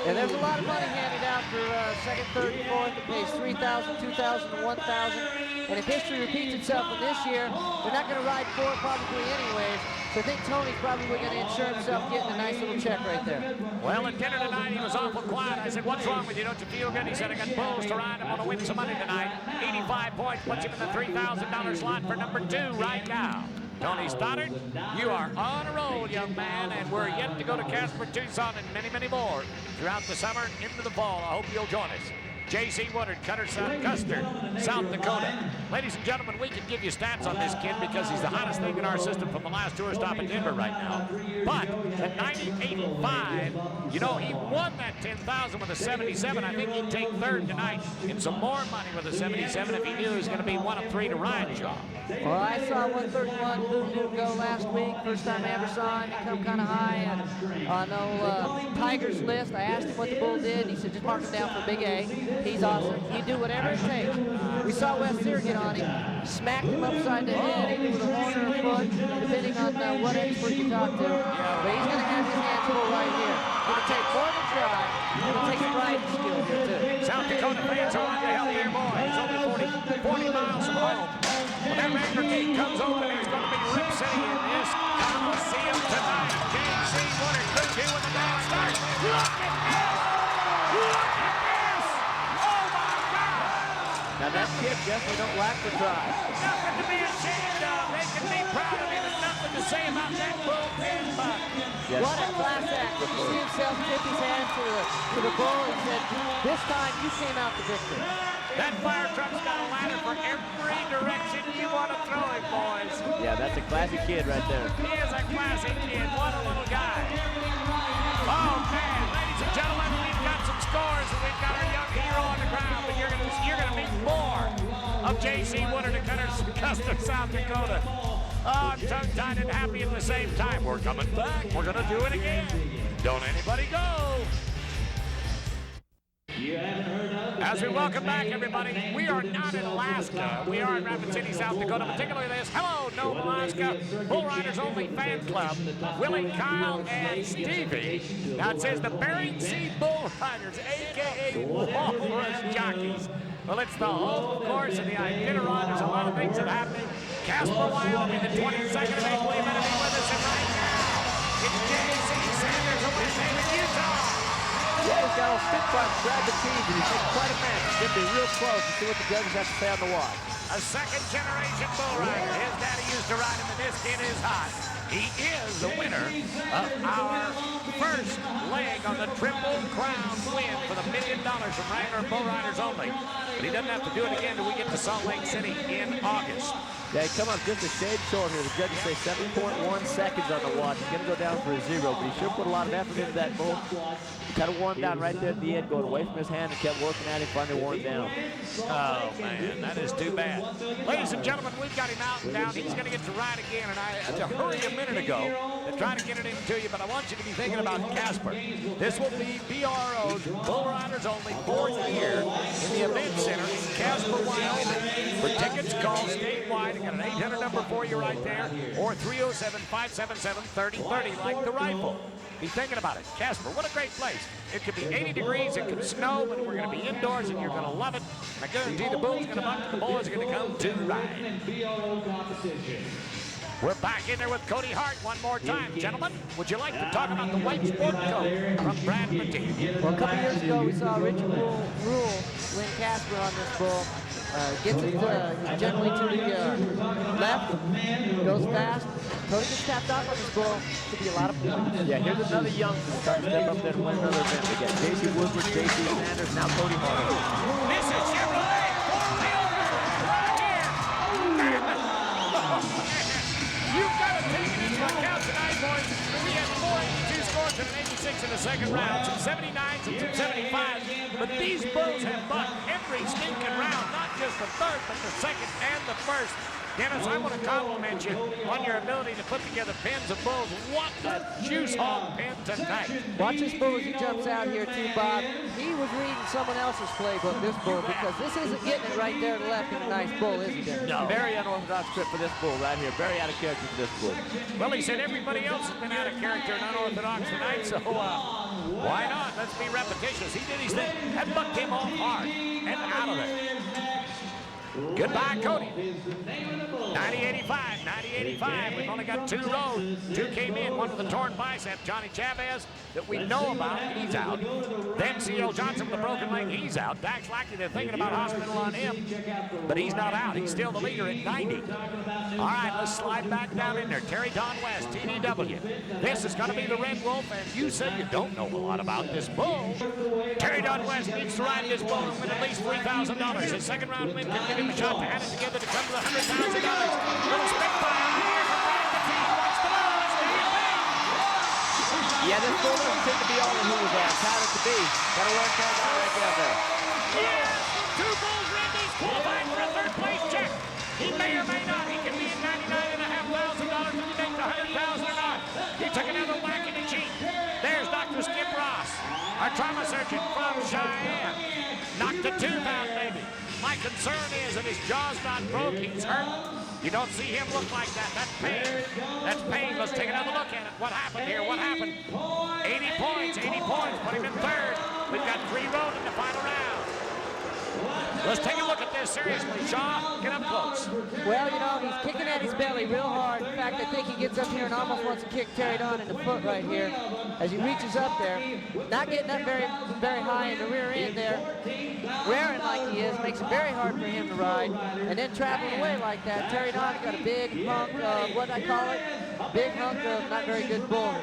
And there's a lot of money handed out for second, third, and fourth. It pays $3,000, $2,000, and $1,000. And if history repeats itself in this year, they're not going to ride four probably anyways. So I think Tony's probably going to insure himself getting a nice little check right there. Well, at dinner tonight, he was awful quiet. I said, what's wrong with you? Don't you feel good? He said, I got bulls to ride. I'm going to win some money tonight. 85 points puts him in the $3,000 slot for number 2 right now. Tony Stoddard, you are on a roll, young man, and we're yet to go to Casper, Tucson, and many, many more throughout the summer and into the fall. I hope you'll join us. J.C. Woodard, Custer, South Dakota. Ladies and gentlemen, we can give you stats on this kid because he's the hottest thing in our system from the last tour stop in Denver right now. But at 90.85, you know, he won that 10,000 with a 77. I think he'd take third tonight and some more money with a 77 if he knew he was going to be one of 3 to ride, Shaw. Well, I saw 131 Woooow go last week. First time I ever saw him. He come kind of high on Tiger's list. I asked him what the bull did. He said, just mark him down for Big A. He's awesome. You do whatever it takes. We saw Wes Sear get on him, smacked him upside the head, either with a horn or a foot, depending on what expert you talk to. But he's going to have his hands full right here. It's going to take more than try. It's going to take some riding skill here, too. South Dakota fans are on to help their boy. He's only 40 miles from home. When that anchor gate comes open, there's going to be Rip City in this Coliseum tonight. J.C. Woodard could do with the bad start. Look at this! Look at this! Oh, my God! Now, that kid definitely don't lack the drive. Nothing to be ashamed of. They can be proud of him. There's nothing to say about that bullpen buck. Yes. What a class act. You see himself tip his hands to the bull and said, this time you came out the victor. That fire truck's got a ladder for every direction you want to throw him, boys. Yeah, that's a classy kid right there. He is a classy kid. What a little guy. Oh, man. Ladies and gentlemen, we've got some scores, and we've got our young hero on the ground, but you're gonna meet more of J.C. Woodard at Custer, South Dakota. Oh, I'm tongue-tied and happy at the same time. We're coming back. We're going to do it again. Don't anybody go. As we welcome back, everybody, we are not in Alaska. We are in Rapid City, South Dakota. Particularly this, hello, Nome, Alaska, Bull Riders Only Fan Club, Willie, Kyle, and Stevie. Now it says the Bering Sea Bull Riders, a.k.a. Walrus Jockeys. Well, it's the home course of the Iditarod. There's a lot of things that are happening. Casper, Wyoming, the 22nd of April. You're going to be with us, and right now, it's J.C. Sanders of West Haven, Utah. Yeah, he's got a spit front, grab the teams, and he's taking quite a match. It's going to be real close to see what the judges have to say on the watch. A second-generation bull rider. His daddy used to ride him, and this kid is hot. He is the winner of our first leg on the Triple Crown win for the $1 million from Wrangler Bull Riders Only. But he doesn't have to do it again until we get to Salt Lake City in August. Yeah, he come up just a shade short here. The judges say 7.1 seconds on the watch. He's going to go down for a 0, but he sure put a lot of effort into that bull. He kind of wore him down right there at the end, going away from his hand and kept working at him, finally wore him down. Oh, man, that is too bad. Ladies and gentlemen, we've got him out and down. He's going to get to ride again, and I had to hurry a minute ago to try to get it into you, but I want you to be thinking about Casper. This will be BRO's Bull Riders Only 4th year in the event center in Casper, Wyoming. For tickets, call statewide. I got an 800 number for you right there, or 307-577-3030 like the rifle. Be thinking about it. Casper, what a great place. It could be 80 degrees, it could snow, but we're going to be indoors and you're going to love it. I guarantee the bull's going to buck and the boys are going to come to ride. We're back in there with Cody Hart one more time. Gentlemen, would you like to talk about the white sport coat from Brad Petit? Well, a couple years ago, we saw Richard Rule win Casper on this bull. Gets it generally to the left, goes fast. Cody gets tapped off on this bull. Could be a lot of points. Yeah, here's another youngster trying to step up there and win another event. We got J.C. Woodward, J.C. Sanders, now Cody Hart. This is Chevrolet four-wheeler right here. You've got to take it into account tonight, boys. We had 482 scores and an 86 in the second round, some 79s and some 75s. But these bulls have bucked every stinking round, not just the third, but the second and the first. Dennis, I want to compliment you on your ability to put together pens of bulls. What a juice hog pen tonight. Watch this bull as he jumps out here too, Bob. He was reading someone else's playbook, this bull, because this isn't getting it right there to left in a nice bull, is he, Dennis? No. Very unorthodox trip for this bull right here. Very out of character for this bull. Well, he said everybody else has been out of character and unorthodox tonight, so why not? Let's be repetitious. He did his thing. That bucked him off hard and out of there. Goodbye, Cody. 90-85, 90-85. We've only got 2 rows. 2 came in. One with a torn bicep. Johnny Chavez, that we know about, he's out. Then C.O. Johnson with a broken leg, he's out. Dax Lacky, they're thinking about hospital on him, but he's not out. He's still the leader at 90. All right, let's slide back down in there. Terry Don West, TDW. This is going to be the Red Wolf, and you said you don't know a lot about this bull. Terry Don West needs to ride this bull and win at least $3,000. His second round win can give him a shot to add it together to come to the $100,000. Little spitfire here for Brad Petit. Watch the ball. It's going to be big. Yeah, this bull doesn't seem to be all that he was at. How it to be. Got to learn that right down there. Yes, 2 bulls Randy's qualified for a third-place check. He may or may not. He can be at $99,500 if he makes the $100,000 or not. He took another whack in the cheek. There's Dr. Skip Ross, our trauma surgeon from Cheyenne. Knocked the tooth out, baby. My concern is that his jaw's not broke. He's hurt. You don't see him look like that. That's pain. That's pain. Let's take another look at it. What happened here? What happened? 80 points. 80 points. Put him in third. We've got 3 rows in the final round. Let's take a look at this seriously. Shaw, get up close. Well, you know, he's kicking at his belly real hard. In fact, I think he gets up here and almost wants to kick Terry Don in the foot right here as he reaches up there. Not getting up very, very high in the rear end there. Rearing like he is makes it very hard for him to ride. And then traveling away like that, Terry Don got a big hunk of, what I call it? Big hunk of not very good bull.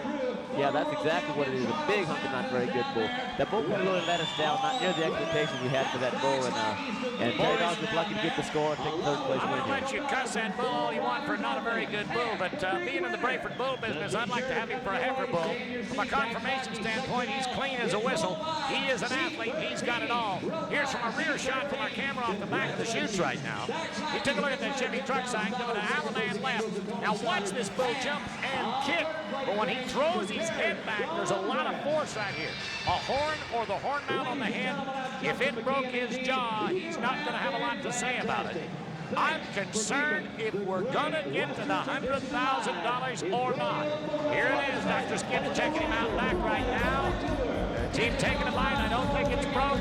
Yeah, that's exactly what it is. A big hunk of not very good bull. That bull can really let us down. Not near the expectations we had for that bull. And Terry Don's just lucky to get the score and take the third place I'm win going to here. let you cuss that bull all you want for not a very good bull, but being in the Brayford bull business, I'd like to have him for a heifer bull. From a confirmation standpoint, he's clean as a whistle. He is an athlete. He's got it all. Here's from a rear shot from our camera off the back of the chutes right now. He took a look at that Chevy truck sign going to Alaman left. Now watch this bull jump and kick. But when he throws his head back, there's a lot of force right here. A horn or the horn mount on the head, if it broke his jaw, he's not going to have a lot to say about it. I'm concerned if we're going to get to the $100,000 or not. Here it is. Dr. Skip's checking him out back right now. Team taking a bite. I don't think it's broke.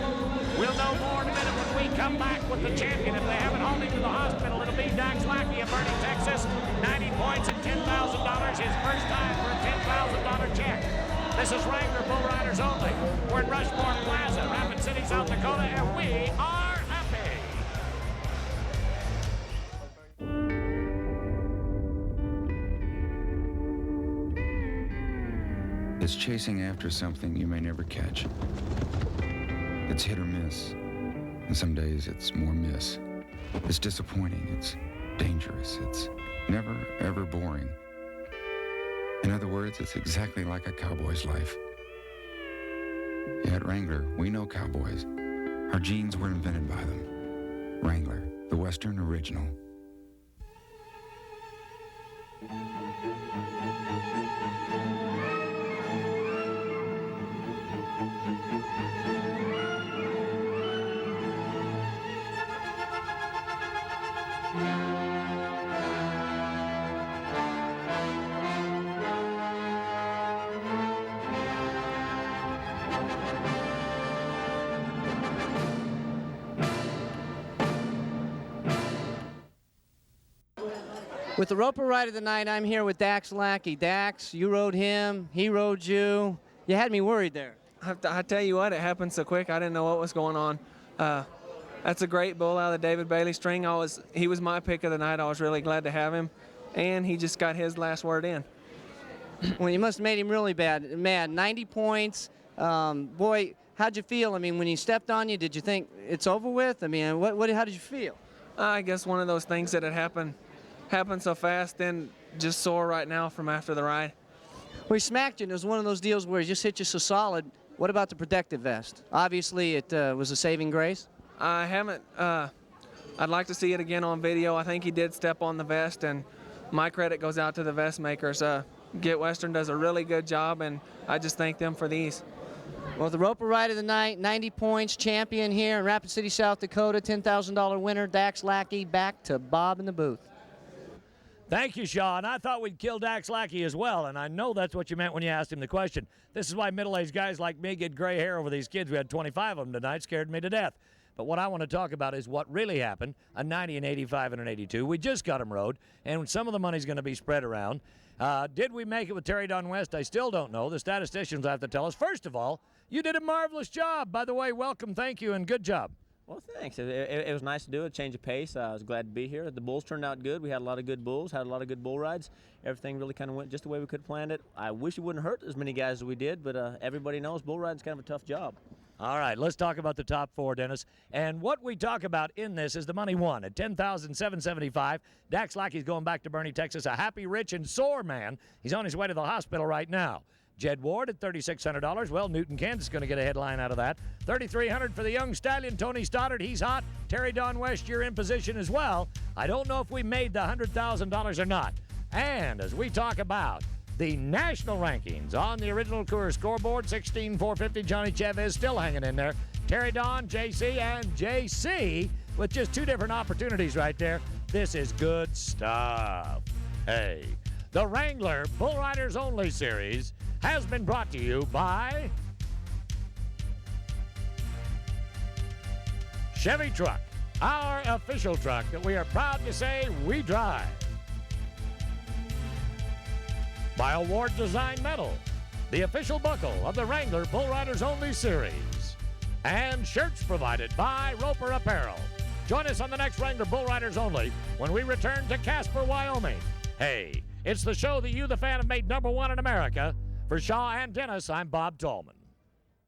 We'll know more in a minute when we come back with the champion. If they haven't hauled him to the hospital, it'll be Dax Lacky of Bernie, Texas. 90 points and $10,000. His first time for a $10,000 check. This is Wrangler Bull Riders Only. We're in Rushmore Plaza, Rapid City, South Dakota, and we are happy. It's chasing after something you may never catch. It's hit or miss, and some days it's more miss. It's disappointing, it's dangerous. It's never, ever boring. In other words, it's exactly like a cowboy's life. Yeah, at Wrangler, we know cowboys. Our jeans were invented by them. Wrangler, the Western original. With the Roper Ride of the Night, I'm here with Dax Lacky. Dax, you rode him, he rode you. You had me worried there. I tell you what, it happened so quick, I didn't know what was going on. That's a great bull out of the David Bailey string. He was my pick of the night. I was really glad to have him, and he just got his last word in. Well, you must have made him really mad. 90 points. Boy, how'd you feel? I mean, when he stepped on you, did you think it's over with? I mean, how did you feel? I guess one of those things that had happened so fast, then just sore right now from after the ride. Well, he smacked you, and it was one of those deals where he just hit you so solid. What about the protective vest? Obviously, it was a saving grace. I haven't. I'd like to see it again on video. I think he did step on the vest, and my credit goes out to the vest makers. Get Western does a really good job, and I just thank them for these. Well, the Roper Ride of the Night, 90 points, champion here in Rapid City, South Dakota, $10,000 winner, Dax Lacky. Back to Bob in the booth. Thank you, Sean. I thought we'd kill Dax Lacky as well, and I know that's what you meant when you asked him the question. This is why middle-aged guys like me get gray hair over these kids. We had 25 of them tonight, scared me to death. But what I want to talk about is what really happened, a 90, an 85, and an 82. We just got them rode, and some of the money's going to be spread around. Did we make it with Terry Don West? I still don't know. The statisticians have to tell us. First of all, you did a marvelous job. By the way, welcome, thank you, and good job. Well, thanks. It was nice to do it, change of pace. I was glad to be here. The bulls turned out good. We had a lot of good bulls, had a lot of good bull rides. Everything really kind of went just the way we could have planned it. I wish it wouldn't hurt as many guys as we did, but everybody knows bull riding's kind of a tough job. All right, let's talk about the top four, Dennis. And what we talk about in this is the money won at $10,775. Dax Lacky's going back to Boerne, Texas, a happy, rich, and sore man. He's on his way to the hospital right now. Jed Ward at $3,600. Well, Newton, Kansas is going to get a headline out of that. $3,300 for the young stallion, Tony Stoddard. He's hot. Terry Don West, you're in position as well. I don't know if we made the $100,000 or not. And as we talk about the national rankings on the original Coors scoreboard, 16,450. Johnny Chavez still hanging in there. Terry Don, JC, and JC with just two different opportunities right there. This is good stuff. Hey, the Wrangler Bull Riders Only Series has been brought to you by Chevy Truck, our official truck that we are proud to say we drive. By Award Design Metal, the official buckle of the Wrangler Bull Riders Only Series. And shirts provided by Roper Apparel. Join us on the next Wrangler Bull Riders Only when we return to Casper, Wyoming. Hey, it's the show that you, the fan, have made #1 in America. For Shaw and Dennis, I'm Bob Tallman.